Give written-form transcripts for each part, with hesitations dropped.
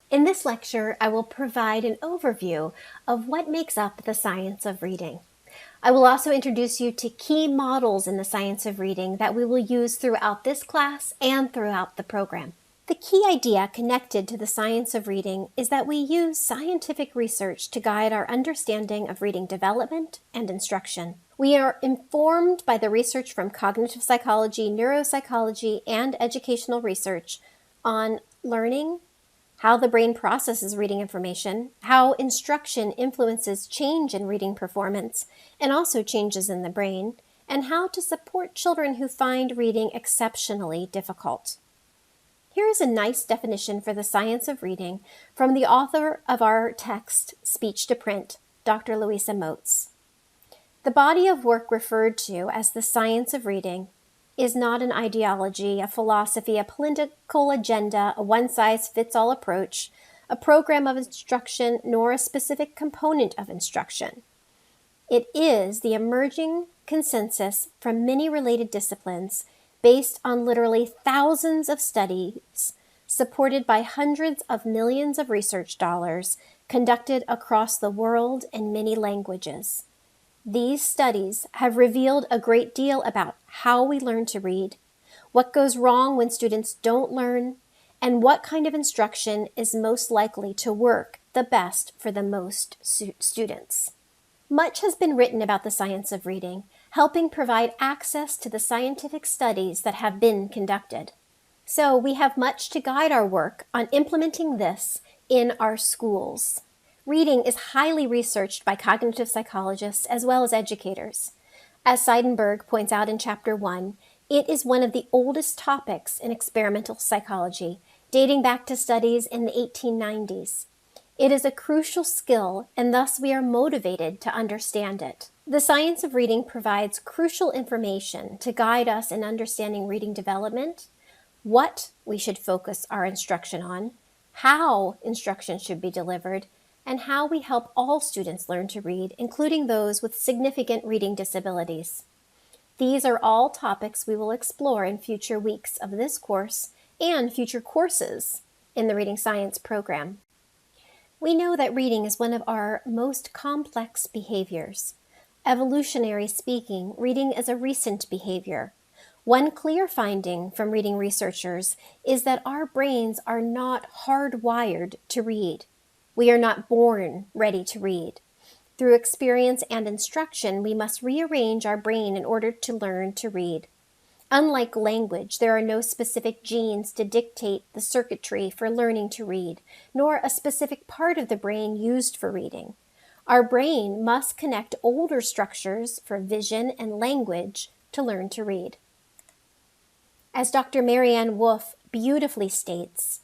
In this lecture, I will provide an overview of what makes up the science of reading. I will also introduce you to key models in the science of reading that we will use throughout this class and throughout the program. The key idea connected to the science of reading is that we use scientific research to guide our understanding of reading development and instruction. We are informed by the research from cognitive psychology, neuropsychology, and educational research on learning, how the brain processes reading information, how instruction influences change in reading performance, and also changes in the brain, and how to support children who find reading exceptionally difficult. Here is a nice definition for the science of reading from the author of our text, Speech to Print, Dr. Louisa Moats. The body of work referred to as the science of reading is not an ideology, a philosophy, a political agenda, a one-size-fits-all approach, a program of instruction, nor a specific component of instruction. It is the emerging consensus from many related disciplines based on literally thousands of studies supported by hundreds of millions of research dollars conducted across the world in many languages. These studies have revealed a great deal about how we learn to read, what goes wrong when students don't learn, and what kind of instruction is most likely to work the best for the most students. Much has been written about the science of reading, helping provide access to the scientific studies that have been conducted. So we have much to guide our work on implementing this in our schools. Reading is highly researched by cognitive psychologists as well as educators. As Seidenberg points out in Chapter 1, it is one of the oldest topics in experimental psychology, dating back to studies in the 1890s. It is a crucial skill, and thus we are motivated to understand it. The science of reading provides crucial information to guide us in understanding reading development, what we should focus our instruction on, how instruction should be delivered, and how we help all students learn to read, including those with significant reading disabilities. These are all topics we will explore in future weeks of this course and future courses in the Reading Science program. We know that reading is one of our most complex behaviors. Evolutionary speaking, reading is a recent behavior. One clear finding from reading researchers is that our brains are not hardwired to read. We are not born ready to read. Through experience and instruction, we must rearrange our brain in order to learn to read. Unlike language, there are no specific genes to dictate the circuitry for learning to read, nor a specific part of the brain used for reading. Our brain must connect older structures for vision and language to learn to read. As Dr. Marianne Wolf beautifully states,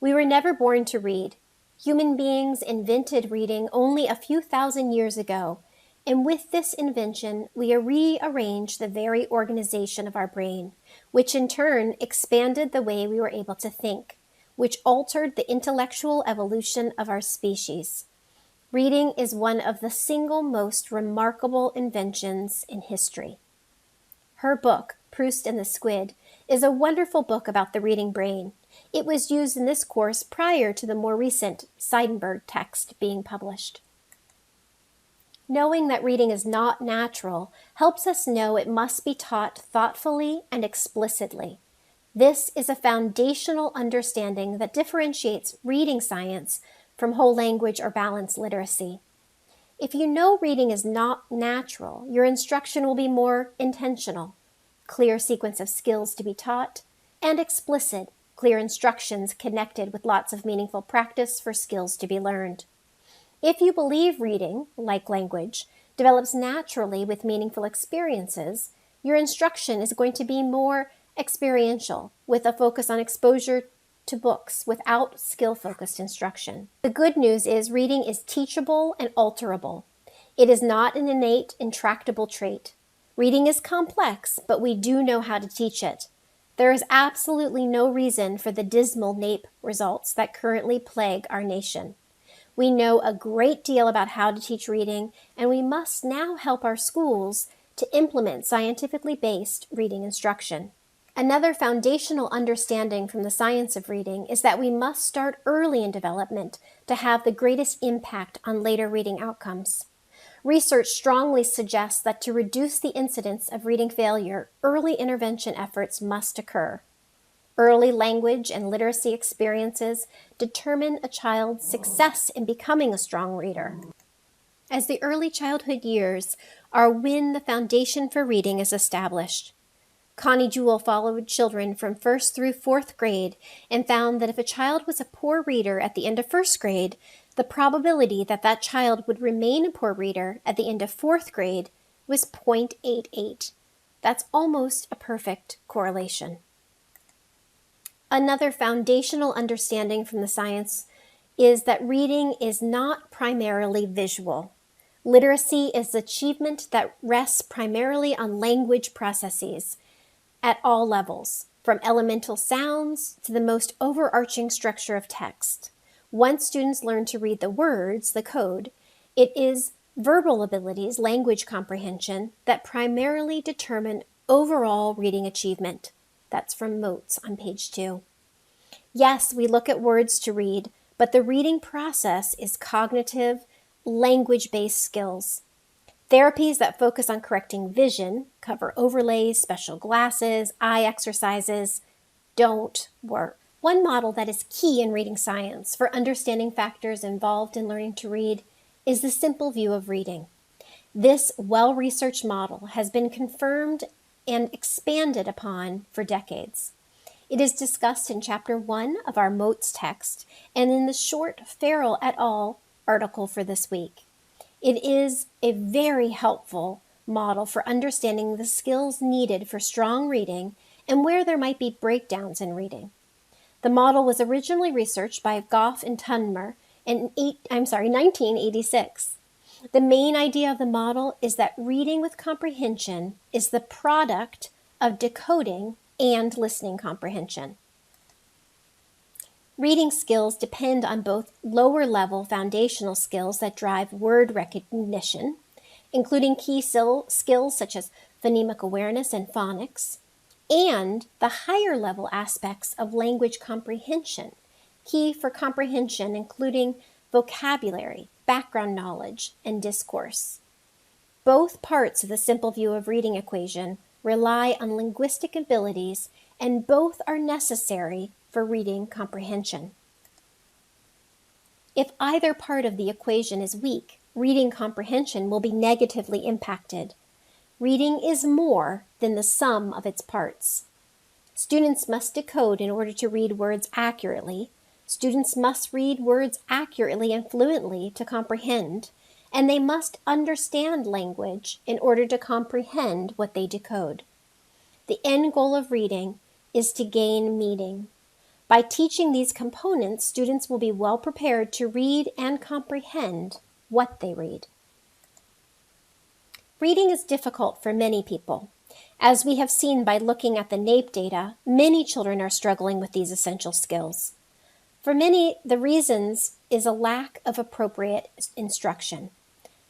we were never born to read. Human beings invented reading only a few thousand years ago, and with this invention, we rearranged the very organization of our brain, which in turn expanded the way we were able to think, which altered the intellectual evolution of our species. Reading is one of the single most remarkable inventions in history. Her book, Proust and the Squid, is a wonderful book about the reading brain. It was used in this course prior to the more recent Seidenberg text being published. Knowing that reading is not natural helps us know it must be taught thoughtfully and explicitly. This is a foundational understanding that differentiates reading science from whole language or balanced literacy. If you know reading is not natural, your instruction will be more intentional, clear sequence of skills to be taught, and explicit, clear instructions connected with lots of meaningful practice for skills to be learned. If you believe reading, like language, develops naturally with meaningful experiences, your instruction is going to be more experiential, with a focus on exposure to books without skill-focused instruction. The good news is reading is teachable and alterable. It is not an innate, intractable trait. Reading is complex, but we do know how to teach it. There is absolutely no reason for the dismal NAEP results that currently plague our nation. We know a great deal about how to teach reading, and we must now help our schools to implement scientifically based reading instruction. Another foundational understanding from the science of reading is that we must start early in development to have the greatest impact on later reading outcomes. Research strongly suggests that to reduce the incidence of reading failure, early intervention efforts must occur. Early language and literacy experiences determine a child's success in becoming a strong reader, as the early childhood years are when the foundation for reading is established. Connie Jewell followed children from 1st through 4th grade and found that if a child was a poor reader at the end of 1st grade, the probability that that child would remain a poor reader at the end of 4th grade was 0.88. That's almost a perfect correlation. Another foundational understanding from the science is that reading is not primarily visual. Literacy is achievement that rests primarily on language processes at all levels, from elemental sounds to the most overarching structure of text. Once students learn to read the words, the code, it is verbal abilities, language comprehension, that primarily determine overall reading achievement. That's from Motes on page 2. Yes, we look at words to read, but the reading process is cognitive, language-based skills. Therapies that focus on correcting vision, cover overlays, special glasses, eye exercises, don't work. One model that is key in reading science for understanding factors involved in learning to read is the simple view of reading. This well-researched model has been confirmed and expanded upon for decades. It is discussed in Chapter 1 of our Motes text and in the short Farrell et al. Article for this week. It is a very helpful model for understanding the skills needed for strong reading and where there might be breakdowns in reading. The model was originally researched by Goff and Tunmer in 1986. The main idea of the model is that reading with comprehension is the product of decoding and listening comprehension. Reading skills depend on both lower-level foundational skills that drive word recognition, including key skills such as phonemic awareness and phonics, and the higher-level aspects of language comprehension, key for comprehension including vocabulary, background knowledge, and discourse. Both parts of the simple view of reading equation rely on linguistic abilities, and both are necessary for reading comprehension. If either part of the equation is weak, reading comprehension will be negatively impacted. Reading is more than the sum of its parts. Students must decode in order to read words accurately. Students must read words accurately and fluently to comprehend, and they must understand language in order to comprehend what they decode. The end goal of reading is to gain meaning. By teaching these components, students will be well prepared to read and comprehend what they read. Reading is difficult for many people. As we have seen by looking at the NAEP data, many children are struggling with these essential skills. For many, the reasons is a lack of appropriate instruction.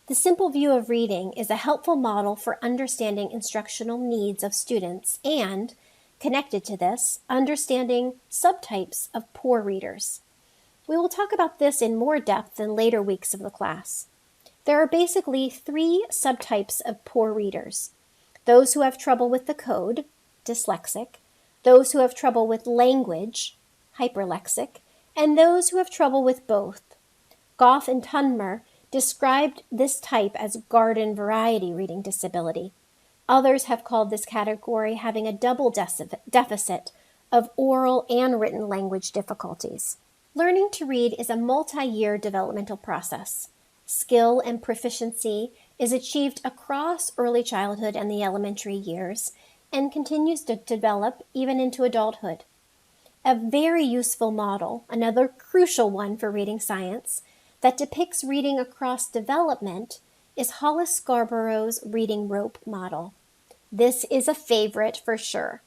The simple view of reading is a helpful model for understanding instructional needs of students and, connected to this, understanding subtypes of poor readers. We will talk about this in more depth in later weeks of the class. There are basically 3 subtypes of poor readers: those who have trouble with the code, dyslexic, those who have trouble with language, hyperlexic, and those who have trouble with both. Goff and Tunmer described this type as garden variety reading disability. Others have called this category having a double deficit of oral and written language difficulties. Learning to read is a multi-year developmental process. Skill and proficiency is achieved across early childhood and the elementary years and continues to develop even into adulthood. A very useful model, another crucial one for reading science, that depicts reading across development is Hollis Scarborough's reading rope model. This is a favorite for sure.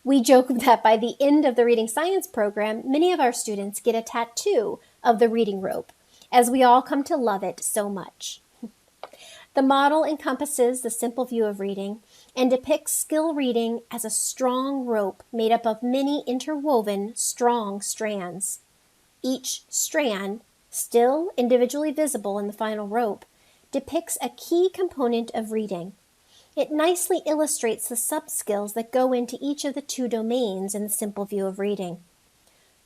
We joke that by the end of the reading science program, many of our students get a tattoo of the reading rope, as we all come to love it so much. The model encompasses the simple view of reading and depicts skill reading as a strong rope made up of many interwoven, strong strands. Each strand, still individually visible in the final rope, depicts a key component of reading. It nicely illustrates the sub-skills that go into each of the two domains in the simple view of reading.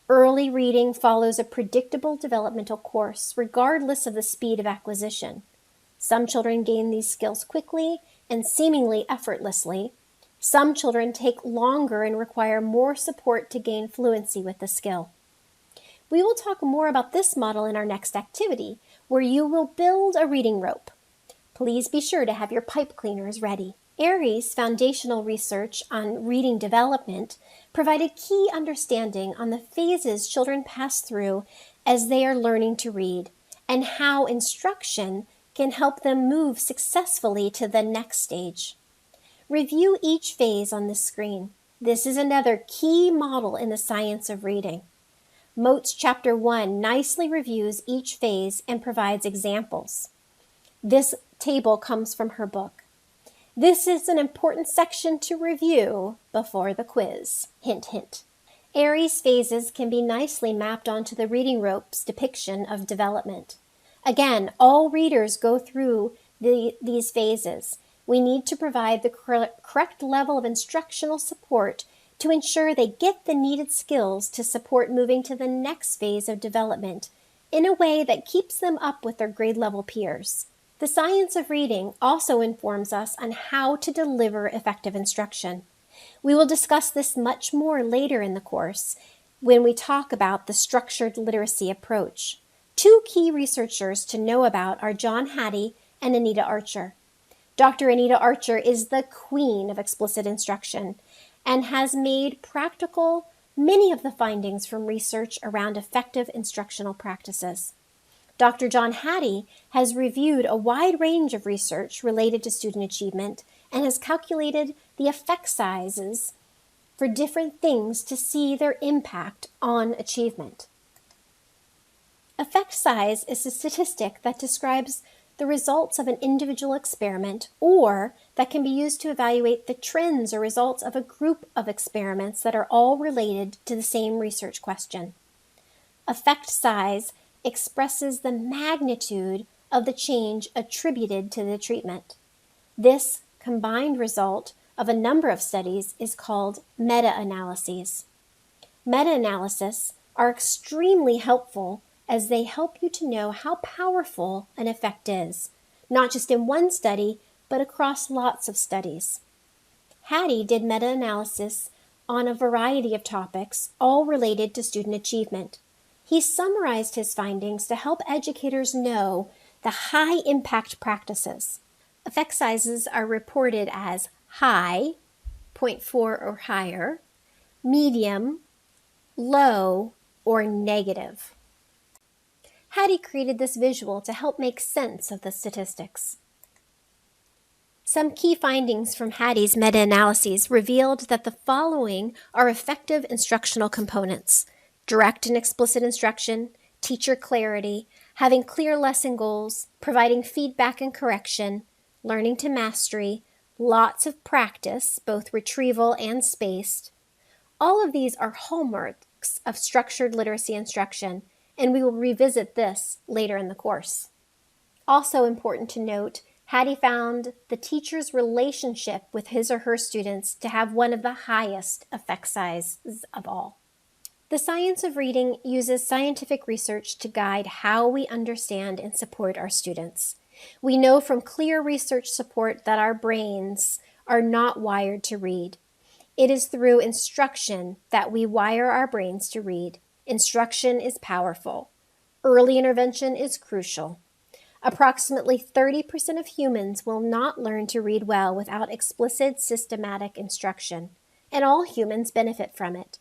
Early reading follows a predictable developmental course, regardless of the speed of acquisition. Some children gain these skills quickly and seemingly effortlessly. Some children take longer and require more support to gain fluency with the skill. We will talk more about this model in our next activity, where you will build a reading rope. Please be sure to have your pipe cleaners ready. Aries' foundational research on reading development provided key understanding on the phases children pass through as they are learning to read, and how instruction can help them move successfully to the next stage. Review each phase on the screen. This is another key model in the science of reading. Mote's Chapter 1 nicely reviews each phase and provides examples. This table comes from her book. This is an important section to review before the quiz. Hint, hint. Aries' phases can be nicely mapped onto the reading rope's depiction of development. Again, all readers go through these phases. We need to provide the correct level of instructional support to ensure they get the needed skills to support moving to the next phase of development in a way that keeps them up with their grade level peers. The science of reading also informs us on how to deliver effective instruction. We will discuss this much more later in the course when we talk about the structured literacy approach. Two key researchers to know about are John Hattie and Anita Archer. Dr. Anita Archer is the queen of explicit instruction and has made practical many of the findings from research around effective instructional practices. Dr. John Hattie has reviewed a wide range of research related to student achievement and has calculated the effect sizes for different things to see their impact on achievement. Effect size is a statistic that describes the results of an individual experiment, or that can be used to evaluate the trends or results of a group of experiments that are all related to the same research question. Effect size expresses the magnitude of the change attributed to the treatment. This combined result of a number of studies is called meta-analyses. Meta-analyses are extremely helpful as they help you to know how powerful an effect is, not just in one study, but across lots of studies. Hattie did meta-analysis on a variety of topics, all related to student achievement. He summarized his findings to help educators know the high-impact practices. Effect sizes are reported as high, 0.4 or higher, medium, low, or negative. Hattie created this visual to help make sense of the statistics. Some key findings from Hattie's meta-analyses revealed that the following are effective instructional components: direct and explicit instruction, teacher clarity, having clear lesson goals, providing feedback and correction, learning to mastery, lots of practice, both retrieval and spaced. All of these are hallmarks of structured literacy instruction, and we will revisit this later in the course. Also important to note, Hattie found the teacher's relationship with his or her students to have one of the highest effect sizes of all. The science of reading uses scientific research to guide how we understand and support our students. We know from clear research support that our brains are not wired to read. It is through instruction that we wire our brains to read. Instruction is powerful. Early intervention is crucial. Approximately 30% of humans will not learn to read well without explicit, systematic instruction, and all humans benefit from it.